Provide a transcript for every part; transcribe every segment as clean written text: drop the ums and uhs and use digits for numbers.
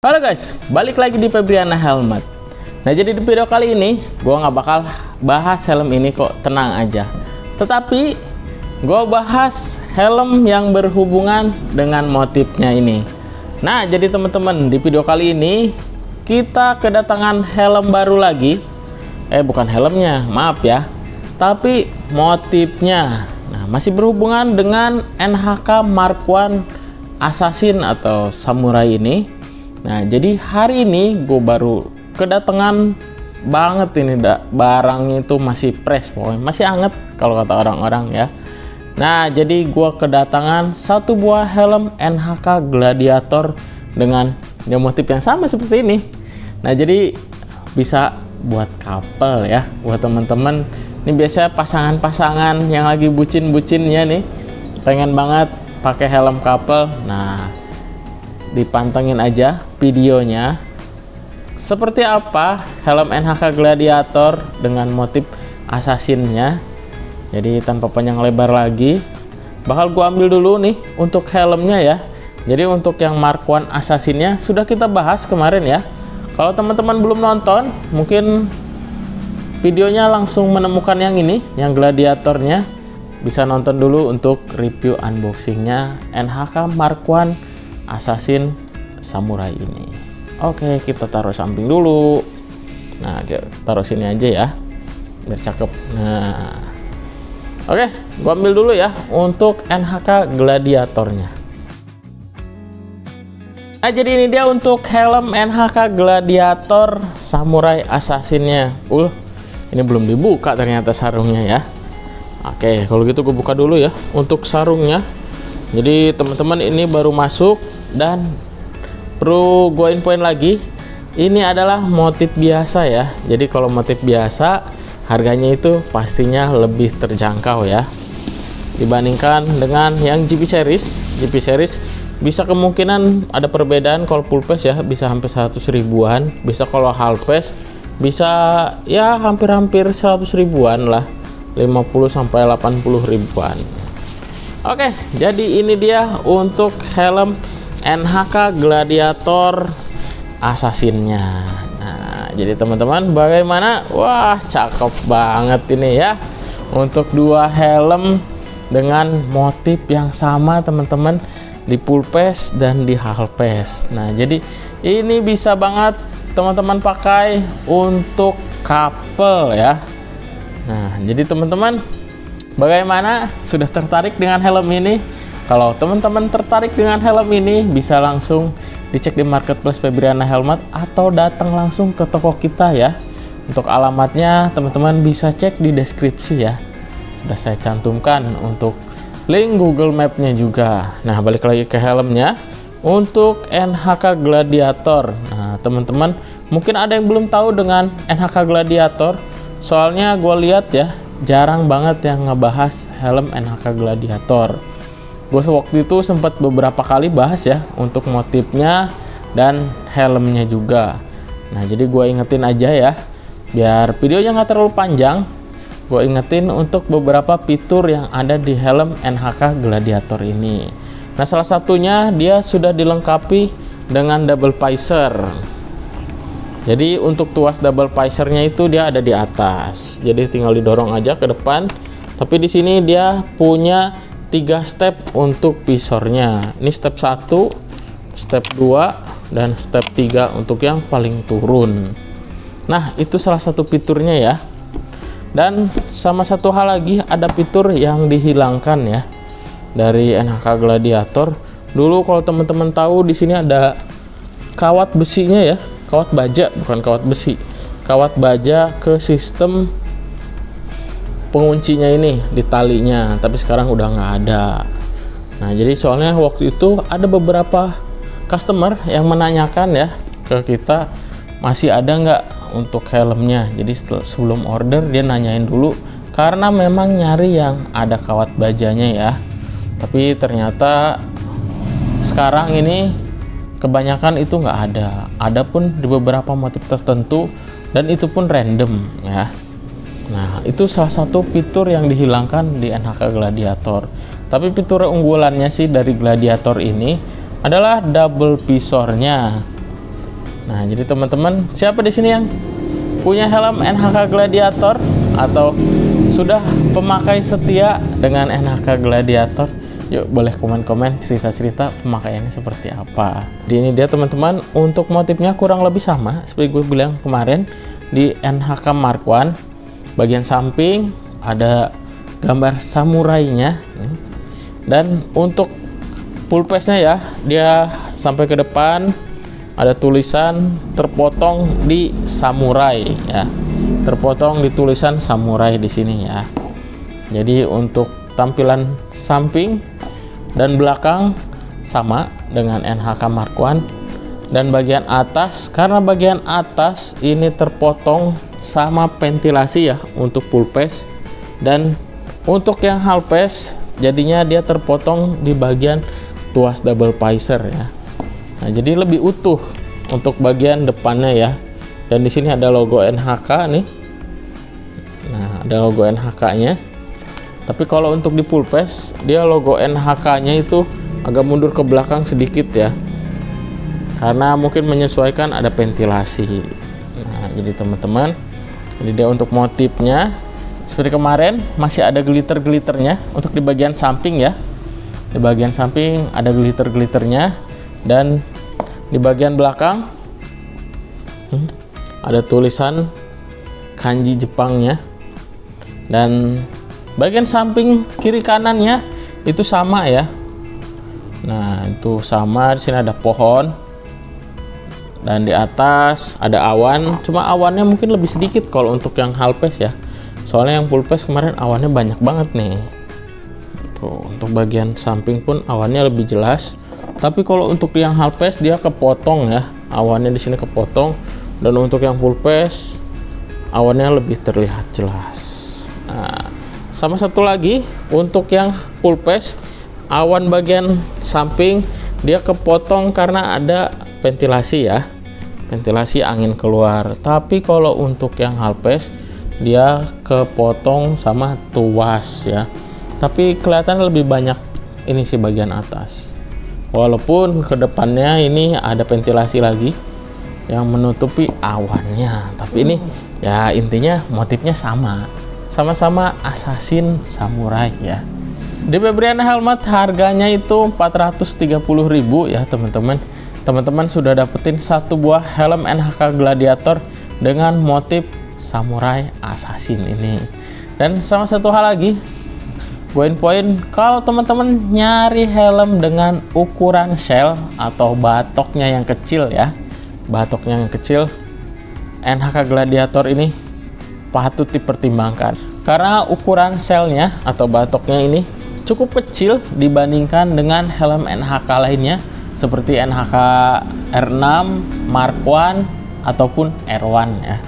Halo guys, balik lagi di Febriana Helmet. Nah, jadi di video kali ini gue nggak bakal bahas helm ini kok, tenang aja. Tetapi gue bahas helm yang berhubungan dengan motifnya ini. Nah, jadi teman-teman, di video kali ini kita kedatangan helm baru lagi. Bukan helmnya, maaf ya, tapi motifnya. Nah, masih berhubungan dengan NHK Mark I Assassin atau Samurai ini. Nah, jadi hari ini gue baru kedatangan banget ini, barangnya itu masih fresh, pokoknya masih anget kalau kata orang-orang ya. Nah, jadi gue kedatangan satu buah helm NHK Gladiator dengan motif yang sama seperti ini. Nah, jadi bisa buat couple ya, buat teman-teman. Ini biasanya pasangan-pasangan yang lagi bucin-bucinnya nih, pengen banget pakai helm couple. Nah, dipantengin aja videonya seperti apa helm NHK Gladiator dengan motif assassinnya. Jadi tanpa panjang lebar lagi, bakal gua ambil dulu nih untuk helmnya ya. Jadi untuk yang Mark I Assassinnya sudah kita bahas kemarin ya. Kalau teman-teman belum nonton, mungkin videonya langsung menemukan yang ini, yang Gladiatornya, bisa nonton dulu untuk review unboxingnya NHK Mark I Assassin Samurai ini. Oke, kita taruh samping dulu. Nah, taruh sini aja ya, biar cakep. Nah, oke, gua ambil dulu ya untuk NHK Gladiatornya. Nah, jadi ini dia untuk helm NHK Gladiator Samurai Assassinnya. Ini belum dibuka ternyata sarungnya ya. Oke, kalau gitu gue buka dulu ya untuk sarungnya. Jadi teman-teman, ini baru masuk. Dan perlu gue infoin lagi, ini adalah motif biasa ya. Jadi kalau motif biasa harganya itu pastinya lebih terjangkau ya, dibandingkan dengan yang GP series. GP series bisa kemungkinan ada perbedaan. Kalau full face ya bisa hampir 100 ribuan, bisa kalau half face bisa ya hampir-hampir 100 ribuan lah, 50 sampai 80 ribuan. Oke, jadi ini dia untuk helm NHK Gladiator Assassinnya. Nah, jadi teman-teman, bagaimana? Wah, cakep banget ini ya, untuk dua helm dengan motif yang sama teman-teman, di full face dan di half face. Nah, jadi ini bisa banget teman-teman pakai untuk couple ya. Nah, jadi teman-teman, bagaimana? Sudah tertarik dengan helm ini? Kalau teman-teman tertarik dengan helm ini, bisa langsung dicek di marketplace Febriana Helmet atau datang langsung ke toko kita ya. Untuk alamatnya teman-teman bisa cek di deskripsi ya, sudah saya cantumkan untuk link Google Map-nya juga. Nah, balik lagi ke helmnya untuk NHK Gladiator. Nah, teman-teman mungkin ada yang belum tahu dengan NHK Gladiator, soalnya gue lihat ya jarang banget yang ngebahas helm NHK Gladiator. Gue waktu itu sempat beberapa kali bahas ya untuk motifnya dan helmnya juga. Nah, jadi gue ingetin aja ya, biar videonya nggak terlalu panjang. Gue ingetin untuk beberapa fitur yang ada di helm NHK Gladiator ini. Nah, salah satunya dia sudah dilengkapi dengan double visor. Jadi untuk tuas double visornya itu dia ada di atas. Jadi tinggal didorong aja ke depan. Tapi di sini dia punya 3 step untuk visornya. Ini step 1, step 2, dan step 3 untuk yang paling turun. Nah, itu salah satu fiturnya ya. Dan sama satu hal lagi, ada fitur yang dihilangkan ya dari NHK Gladiator. Dulu kalau teman-teman tahu, di sini ada kawat besinya ya, kawat baja, bukan kawat besi, kawat baja ke sistem penguncinya ini di talinya, tapi sekarang udah nggak ada. Nah, jadi soalnya waktu itu ada beberapa customer yang menanyakan ya ke kita, masih ada nggak untuk helmnya. Jadi sebelum order dia nanyain dulu, karena memang nyari yang ada kawat bajanya ya. Tapi ternyata sekarang ini kebanyakan itu nggak ada. Ada pun di beberapa motif tertentu, dan itu pun random ya. Nah, itu salah satu fitur yang dihilangkan di NHK Gladiator. Tapi fitur unggulannya sih dari Gladiator ini adalah double visornya. Nah, jadi teman-teman, siapa di sini yang punya helm NHK Gladiator atau sudah pemakai setia dengan NHK Gladiator? Yuk, boleh komen-komen cerita-cerita pemakaiannya seperti apa. Di ini dia teman-teman, untuk motifnya kurang lebih sama seperti gue bilang kemarin di NHK Mark I. Bagian samping ada gambar samurainya, dan untuk full face-nya ya, dia sampai ke depan ada tulisan terpotong di samurai ya. Terpotong di tulisan samurai di sini ya. Jadi untuk tampilan samping dan belakang sama dengan NHK Mark I. Dan bagian atas, karena bagian atas ini terpotong sama ventilasi ya untuk full face, dan untuk yang half face jadinya dia terpotong di bagian tuas double visor ya. Nah, jadi lebih utuh untuk bagian depannya ya. Dan di sini ada logo NHK nih. Nah, ada logo NHK-nya. Tapi kalau untuk di full face, dia logo NHK-nya itu agak mundur ke belakang sedikit ya. Karena mungkin menyesuaikan ada ventilasi. Nah, jadi teman-teman, ini dia untuk motifnya. Seperti kemarin masih ada glitter-glitternya untuk di bagian samping ya. Di bagian samping ada glitter-glitternya. Dan di bagian belakang ada tulisan kanji Jepangnya, dan bagian samping kiri kanannya itu sama ya. Nah, itu sama. Di sini ada pohon, dan di atas ada awan. Cuma awannya mungkin lebih sedikit kalau untuk yang half face ya. Soalnya yang full face kemarin awannya banyak banget nih. Tuh, untuk bagian samping pun awannya lebih jelas. Tapi kalau untuk yang half face dia kepotong ya, awannya di sini kepotong, dan untuk yang full face awannya lebih terlihat jelas. Nah, sama satu lagi untuk yang full face, awan bagian samping dia kepotong karena ada ventilasi ya, ventilasi angin keluar. Tapi kalau untuk yang half face dia kepotong sama tuas ya. Tapi kelihatan lebih banyak ini sih bagian atas. Walaupun kedepannya ini ada ventilasi lagi yang menutupi awannya, tapi ini ya intinya motifnya sama-sama assassin samurai ya. Di Febriana Helmet harganya itu 430.000 ya teman-teman. Teman-teman sudah dapetin satu buah helm NHK Gladiator dengan motif samurai assassin ini. Dan sama satu hal lagi, poin-poin kalau teman-teman nyari helm dengan ukuran shell atau batoknya yang kecil ya, batoknya yang kecil, NHK Gladiator ini patut dipertimbangkan karena ukuran shellnya atau batoknya ini cukup kecil dibandingkan dengan helm NHK lainnya seperti NHK R6, Mark I ataupun R1 ya,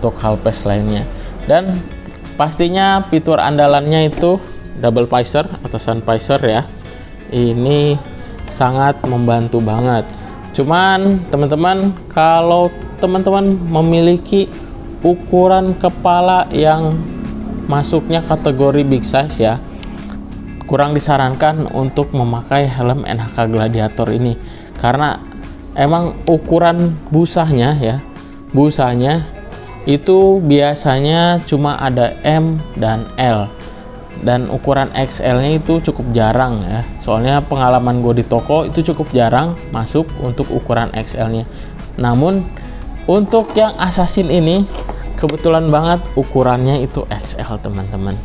untuk half face lainnya. Dan pastinya fitur andalannya itu double visor atau sun visor ya. Ini sangat membantu banget. Cuman teman-teman, kalau teman-teman memiliki ukuran kepala yang masuknya kategori big size ya, kurang disarankan untuk memakai helm NHK Gladiator ini, karena emang ukuran busanya ya, busanya itu biasanya cuma ada M dan L, dan ukuran XL nya itu cukup jarang ya. Soalnya pengalaman gue di toko itu cukup jarang masuk untuk ukuran XL nya. Namun untuk yang assassin ini kebetulan banget ukurannya itu XL teman-teman,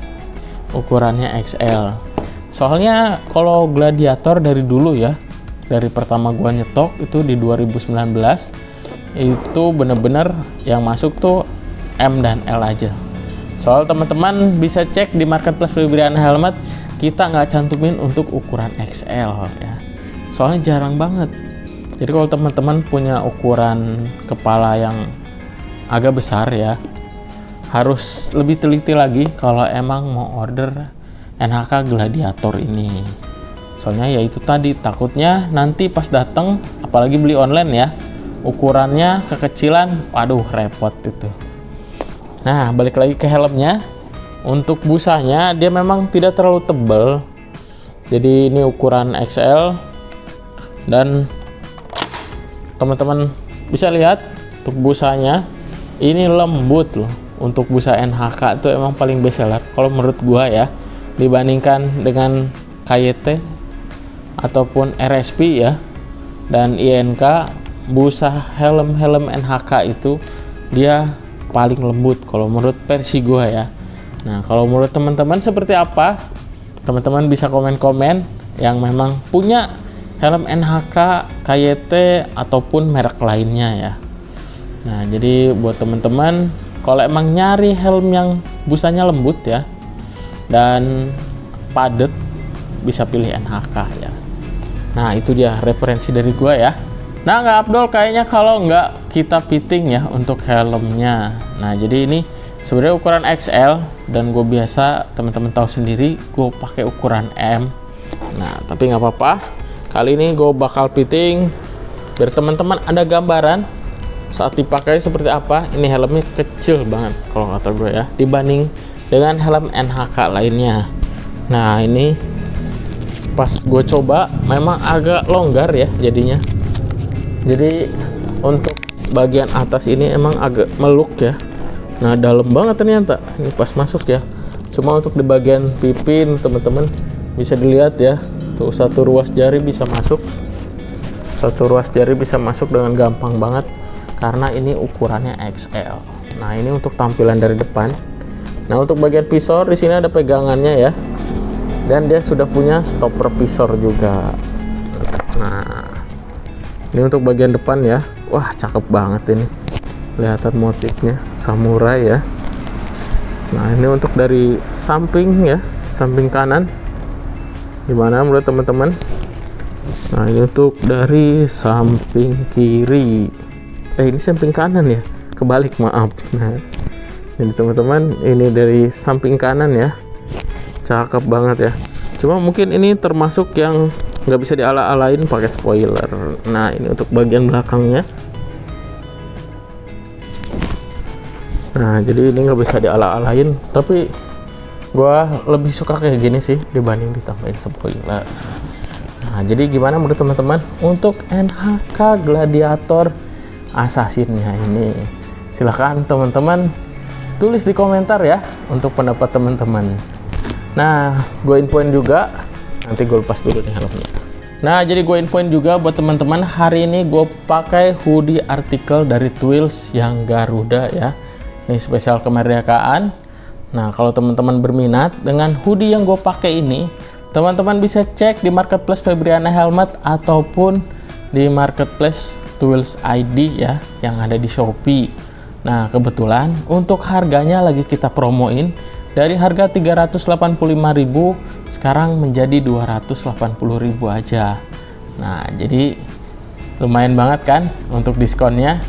ukurannya XL. Soalnya kalau Gladiator dari dulu ya, dari pertama gua nyetok itu di 2019 itu bener-bener yang masuk tuh M dan L aja. Soal teman-teman bisa cek di marketplace Febriana Helmet, kita nggak cantumin untuk ukuran XL ya, soalnya jarang banget. Jadi kalau teman-teman punya ukuran kepala yang agak besar ya, harus lebih teliti lagi kalau emang mau order NHK Gladiator ini. Soalnya ya itu tadi, takutnya nanti pas datang, apalagi beli online ya, ukurannya kekecilan, waduh repot itu. Nah, balik lagi ke helmnya. Untuk busanya dia memang tidak terlalu tebal, jadi ini ukuran XL. Dan teman-teman bisa lihat untuk busanya ini lembut loh. Untuk busa NHK itu emang paling best seller kalau menurut gua ya, dibandingkan dengan KYT ataupun RSP ya dan INK. Busa helm NHK itu dia paling lembut kalau menurut versi gua ya. Nah, kalau menurut teman-teman seperti apa? Teman-teman bisa komen-komen yang memang punya helm NHK, KYT ataupun merek lainnya ya. Nah, jadi buat teman-teman kalau emang nyari helm yang busanya lembut ya dan padat, bisa pilih NHK ya. Nah, itu dia referensi dari gua ya. Nah, nggak Abdul, kayaknya kalau nggak kita fitting ya untuk helmnya. Nah, jadi ini sebenarnya ukuran XL dan gue biasa, teman-teman tahu sendiri, gue pakai ukuran M. Nah, tapi nggak apa-apa. Kali ini gue bakal fitting biar teman-teman ada gambaran saat dipakai seperti apa. Ini helmnya kecil banget kalau kata gue ya, dibanding dengan helm NHK lainnya. Nah, ini pas gue coba memang agak longgar ya jadinya. Jadi untuk bagian atas ini emang agak meluk ya. Nah, dalam banget ternyata ini pas masuk ya. Cuma untuk di bagian pipi teman-teman bisa dilihat ya, tuh satu ruas jari bisa masuk, dengan gampang banget karena ini ukurannya XL. Nah, ini untuk tampilan dari depan. Nah, untuk bagian visor di sini ada pegangannya ya, dan dia sudah punya stopper visor juga. Nah, ini untuk bagian depan ya. Wah, cakep banget ini. Kelihatan motifnya samurai ya. Nah, ini untuk dari samping ya, samping kanan. Gimana menurut teman-teman? Nah, ini untuk dari samping kiri. Ini samping kanan ya. Kebalik, maaf. Nah, jadi teman-teman, ini dari samping kanan ya. Cakep banget ya. Cuma mungkin ini termasuk yang nggak bisa diala-alain pakai spoiler. Nah, ini untuk bagian belakangnya. Nah, jadi ini nggak bisa diala-alain, tapi gua lebih suka kayak gini sih dibanding ditambahin spoiler. Nah, jadi gimana menurut teman-teman untuk NHK Gladiator Assassin-nya ini? Silahkan teman-teman tulis di komentar ya untuk pendapat teman-teman. Nah, gue infoin juga, nanti gue lepas dulu nih helmnya. Nah, jadi gue infoin juga buat teman-teman, hari ini gue pakai hoodie artikel dari Twills yang Garuda ya. Ini spesial kemerdekaan. Nah, kalau teman-teman berminat dengan hoodie yang gue pakai ini, teman-teman bisa cek di marketplace Febriana Helmet ataupun di marketplace Twills ID ya, yang ada di Shopee. Nah, kebetulan untuk harganya lagi kita promoin. Dari harga 385.000 sekarang menjadi 280.000 aja. Nah, jadi lumayan banget kan untuk diskonnya.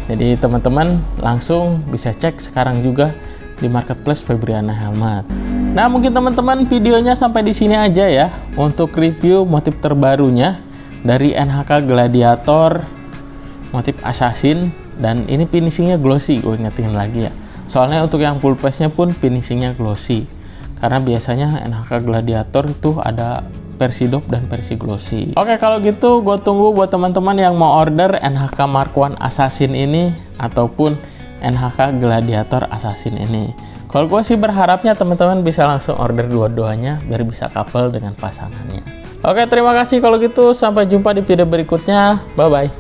Jadi teman-teman langsung bisa cek sekarang juga di marketplace Febriana Helmet. Nah, mungkin teman-teman videonya sampai di sini aja ya untuk review motif terbarunya dari NHK Gladiator motif Assassin, dan ini finishingnya glossy, gue ingetin lagi ya. Soalnya untuk yang full face-nya pun finishingnya glossy. Karena biasanya NHK Gladiator itu ada versi dope dan versi glossy. Oke, kalau gitu gue tunggu buat teman-teman yang mau order NHK Mark I Assassin ini ataupun NHK Gladiator Assassin ini. Kalau gue sih berharapnya teman-teman bisa langsung order dua-duanya biar bisa couple dengan pasangannya. Oke, terima kasih kalau gitu. Sampai jumpa di video berikutnya. Bye-bye.